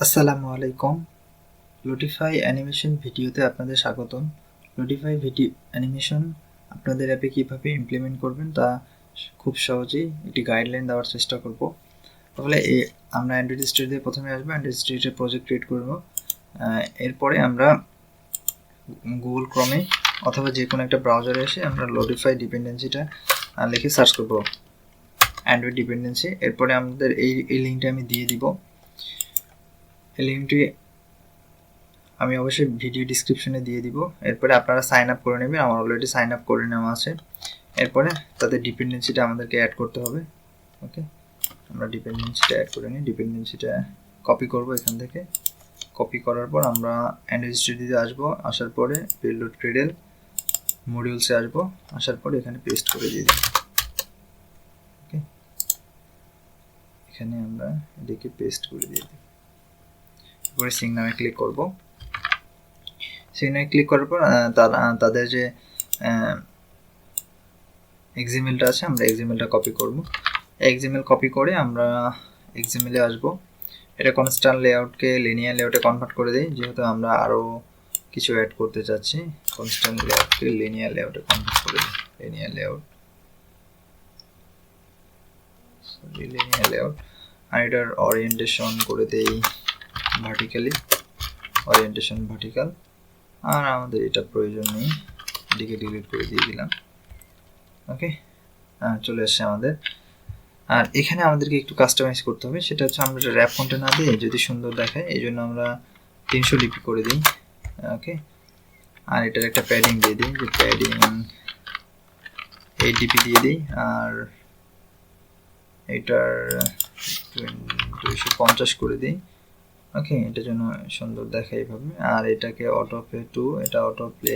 আসসালামু আলাইকুম। লটিফাই অ্যানিমেশন ভিডিওতে আপনাদের স্বাগতম। লটিফাই ভিডিও অ্যানিমেশন আপনাদের অ্যাপে কীভাবে ইমপ্লিমেন্ট করবেন তা খুব সহজেই একটি গাইডলাইন দেওয়ার চেষ্টা করব। তাহলে আমরা অ্যান্ড্রয়েড স্টুডিওতে প্রথমে আসবো, অ্যান্ড্রয়েড স্টুডিওতে প্রজেক্ট ক্রিয়েট করব। এরপরে আমরা গুগল ক্রমে অথবা যে কোনো একটা ব্রাউজারে এসে আমরা লটিফাই ডিপেন্ডেন্সিটা লিখে সার্চ করব, অ্যান্ড্রয়েড ডিপেন্ডেন্সি। এরপরে আমাদের এই লিঙ্কটা আমি দিয়ে দিব। এই লিঙ্কটি আমি অবশ্যই ভিডিও ডিসক্রিপশনে দিয়ে দিব। এরপরে আপনারা সাইন আপ করে নেবেন, আমার অলরেডি সাইন আপ করে নেওয়া আছে। এরপরে তাদের ডিপেন্ডেন্সিটা আমাদেরকে অ্যাড করতে হবে। ওকে, আমরা ডিপেন্ডেন্সিটা অ্যাড করে নিই। ডিপেন্ডেন্সিটা কপি করব এখান থেকে। কপি করার পর আমরা অ্যান্ড্রয়েড স্টুডিওতে আসবো, আসার পরে পেলোড ক্রেডেল মডিউলসে আসবো, আসার পরে এখানে পেস্ট করে দিয়ে দিই। ওকে, এখানে আমরা এটাকে পেস্ট করে দিয়ে দিই। এরপরে সিং নামে ক্লিক করব। সেখানে ক্লিক করার পর তাদের যে এক্সএমএলটা আছে, আমরা এক্সএমএলটা কপি করব। এক্সএমএল কপি করে আমরা এক্সএমএলে আসব। এটা কনস্ট্যান্ট লেআউটকে লিনিয়ার লেআউটে কনভার্ট করে দিই, যেহেতু আমরা আরও কিছু অ্যাড করতে চাচ্ছি। কনস্ট্যান্ট লেআউটকে লিনিয়ার লেআউটে কনভার্ট করে দিই। লিনিয়ার লেআউট আর এটার ওরিয়েন্টেশন করে দেই ভার্টিক্যালি, ওরিয়েন্টেশন ভার্টিক্যাল। আর আমাদের এটা প্রয়োজন নেই, এদিকে ডিলিট করে দিয়ে দিলাম। ওকে, চলে আসছে আমাদের। আর এখানে আমাদেরকে একটু কাস্টমাইজ করতে হবে, সেটা হচ্ছে আমরা র্যাপ ফন্টে না দিয়ে যদি সুন্দর দেখায় এই জন্য আমরা 300 লিপি করে দিই। ওকে, আর এটার একটা প্যাডিং দিয়ে দিই, যে প্যাডিং 8 ডিপি দিয়ে দিই। আর এটার 250 করে দিই। ওকে, এটার জন্য সুন্দর দেখায় এইভাবে। আর এটাকে অটো প্লে 2, এটা অটো প্লে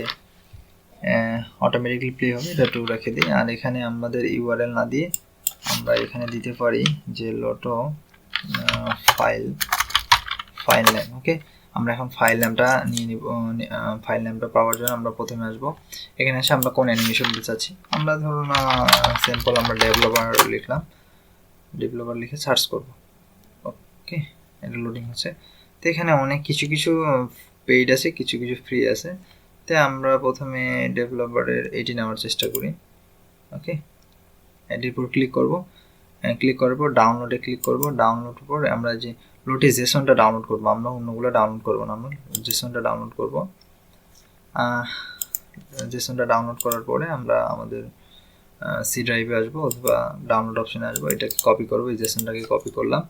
অটোমেটিকলি প্লে হবে, এটা 2 রেখে দিই। আর এখানে আমাদের ইউআরএল না দিয়ে আমরা এখানে দিতে পারি যে লটো ফাইল নেম। ওকে, আমরা এখন ফাইল নেমটা নিয়ে নিব। ফাইল নেমটা পাওয়ার জন্য আমরা প্রথমে আসবো, এখানে এসে আমরা কোন অ্যানিমেশন দিতে চাচ্ছি। আমরা ধরুন সিম্পল আমরা ডেভেলপার লিখলাম, ডেভেলপার লিখে সার্চ করব। ওকে, এটা লোডিং হচ্ছে। তো এখানে অনেক কিছু পেইড আছে, কিছু ফ্রি আছে। তো আমরা প্রথমে ডেভেলপারের এটি নেওয়ার চেষ্টা করি। ওকে, এটির উপর ক্লিক করব। ক্লিক করার পর ডাউনলোডে ক্লিক করব। ডাউনলোড পর আমরা যে লোটে জেসনটা ডাউনলোড করব, আমরা অন্যগুলো ডাউনলোড করব না, আমরা জেসনটা ডাউনলোড করব। জেসনটা ডাউনলোড করার পরে আমরা আমাদের সি ড্রাইভে আসবো অথবা ডাউনলোড অপশনে আসবো। এটাকে কপি করবো, এই জেসনটাকে কপি করলাম।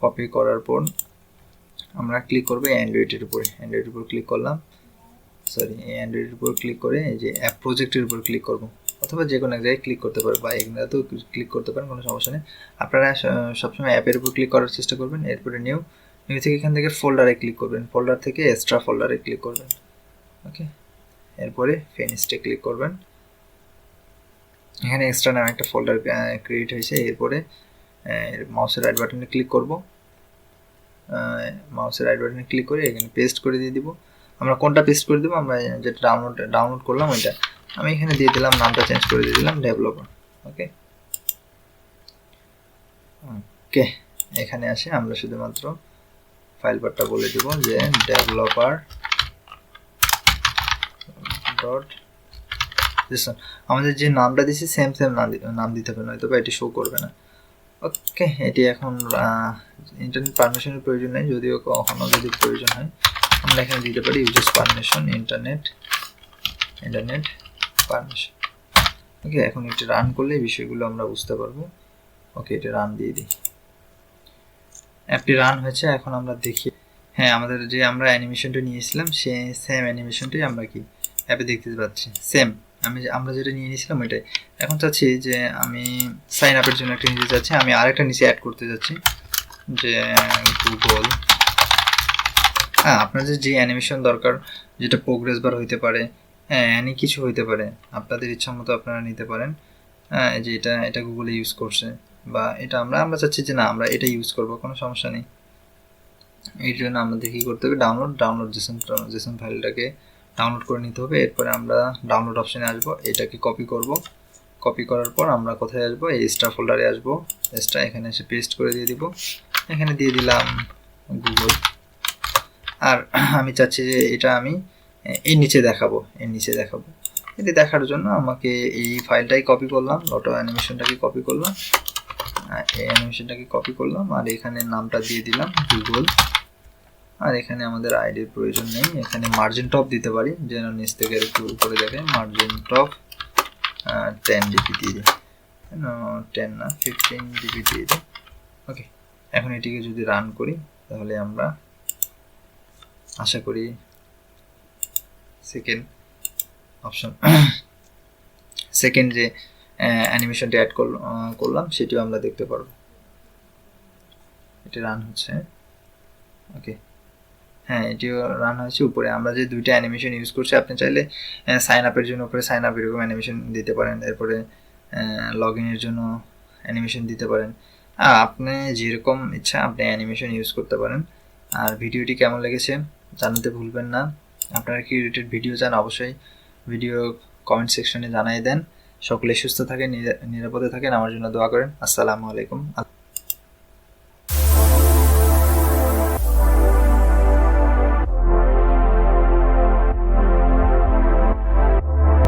কপি করার পর আমরা ক্লিক করবো অ্যান্ড্রয়েডের উপরে। অ্যান্ড্রয়েডের উপর ক্লিক করলাম, সরি অ্যান্ড্রয়েডের উপর ক্লিক করে এই যে অ্যাপ প্রজেক্টের উপর ক্লিক করব, অথবা যে কোনো এক জায়গায় ক্লিক করতে পারেন বা এগুলোতেও ক্লিক করতে পারেন, কোনো সমস্যা নেই। আপনারা সবসময় অ্যাপের উপর ক্লিক করার চেষ্টা করবেন। এরপরে নিউ থেকে এখান থেকে ফোল্ডারে ক্লিক করবেন, ফোল্ডার থেকে এক্সট্রা ফোল্ডারে ক্লিক করবেন। ওকে, এরপরে ফিনিশে ক্লিক করবেন। এখানে এক্সট্রা নামে একটা ফোল্ডার ক্রিয়েট হয়েছে। এরপরে মাউসের রাইট বাটনে ক্লিক করব। মাউসের রাইট বাটনে ক্লিক করে এখানে পেস্ট করে দিয়ে দিব। আমরা কোনটা পেস্ট করে দেবো, আমরা যেটা ডাউনলোড করলাম ওইটা আমি এখানে দিয়ে দিলাম, নামটা চেঞ্জ করে দিয়ে দিলাম ডেভেলপার। ওকে, ওকে, এখানে আসে আমরা শুধুমাত্র ফাইল পাথটা বলে দেব যে ডেভেলপার ডট জেসন। আমাদের যে নামটা দিয়েছি সেম নাম দিতে হবে, নয়তো বা এটি শো করবে না। ওকে, এটি এখন ইন্টারনেট পারমিশনের প্রয়োজন নেই, যদিও কখনো যদি প্রয়োজন হয় আমরা এখানে দিতে পারি ইউজার্স পারমিশন, ইন্টারনেট পারমিশন। ওকে, এখন এটা রান করলে এই বিষয়গুলো আমরা বুঝতে পারবো। ওকে, এটা রান দিয়ে দিই। অ্যাপটি রান হয়েছে, এখন আমরা দেখি। হ্যাঁ, আমাদের যে আমরা অ্যানিমেশনটা নিয়েছিলাম সেই সেম অ্যানিমেশনটাই আমরা কি অ্যাপে দেখতে পাচ্ছি, সেম আমরা যেটা নিয়ে নিয়েছিলাম ওইটাই। এখন চাচ্ছি যে আমি সাইন আপের জন্য একটা নিতে চাচ্ছি, আমি আরেকটা নিচে অ্যাড করতে যাচ্ছি যে গুগল। হ্যাঁ, আপনার যে অ্যানিমেশন দরকার, যেটা প্রোগ্রেস বার হইতে পারে, হ্যাঁ অ্যানি কিছু হইতে পারে, আপনাদের ইচ্ছা মতো আপনারা নিতে পারেন। হ্যাঁ, যে এটা গুগলে ইউজ করছে, বা এটা আমরা চাচ্ছি যে না আমরা এটা ইউজ করব, কোনো সমস্যা নেই। এই জন্য আমাদের কী করতে হবে, ডাউনলোড জেসন ফাইলটাকে ডাউনলোড করে নিতে হবে। এরপরে আমরা ডাউনলোড অপশানে আসবো, এটাকে কপি করব। কপি করার পর আমরা কোথায় আসবো, এই এক্সট্রা ফোল্ডারে আসবো। এক্সট্রা এখানে এসে পেস্ট করে দিয়ে দিব। এখানে দিয়ে দিলাম গুগল। আর আমি চাচ্ছি যে এটা আমি এর নিচে দেখাবো, এটি দেখার জন্য আমাকে এই ফাইলটাই কপি করলাম, লটো অ্যানিমেশনটাকে কপি করলাম, এই অ্যানিমেশনটাকে কপি করলাম আর এখানে নামটা দিয়ে দিলাম গুগল। আর এখানে আমাদের আইডির প্রয়োজন নেই, এখানে মার্জিন টপ দিতে পারি যেন নিচ থেকে একটু উপরে দেখে, মার্জিন টপ 10 ডিপি দিয়ে দিই, 10 না 15 ডিপি দিয়ে দিই। ওকে, এখন এটিকে যদি রান করি তাহলে আমরা আশা করি সেকেন্ড অপশন সেকেন্ড যে অ্যানিমেশনটি অ্যাড করলাম সেটিও আমরা দেখতে পারবো। এটি রান হচ্ছে। ওকে, হ্যাঁ এটিও রান হয়েছে। উপরে আমরা যে দুইটা অ্যানিমেশন ইউজ করছি, আপনি চাইলে সাইন আপের জন্য উপরে সাইন আপ এরকম অ্যানিমেশন দিতে পারেন, এরপরে লগ ইনের জন্য অ্যানিমেশন দিতে পারেন, আপনি যেরকম ইচ্ছা আপনি অ্যানিমেশন ইউজ করতে পারেন। আর ভিডিওটি কেমন লেগেছে জানাতে ভুলবেন না। আপনারা কি রিলেটেড ভিডিও চান অবশ্যই ভিডিও কমেন্ট সেকশনে জানাই দেন। সকলে সুস্থ থাকেন, নিরাপদে থাকেন, আমার জন্য দোয়া করেন। আসসালামু আলাইকুম।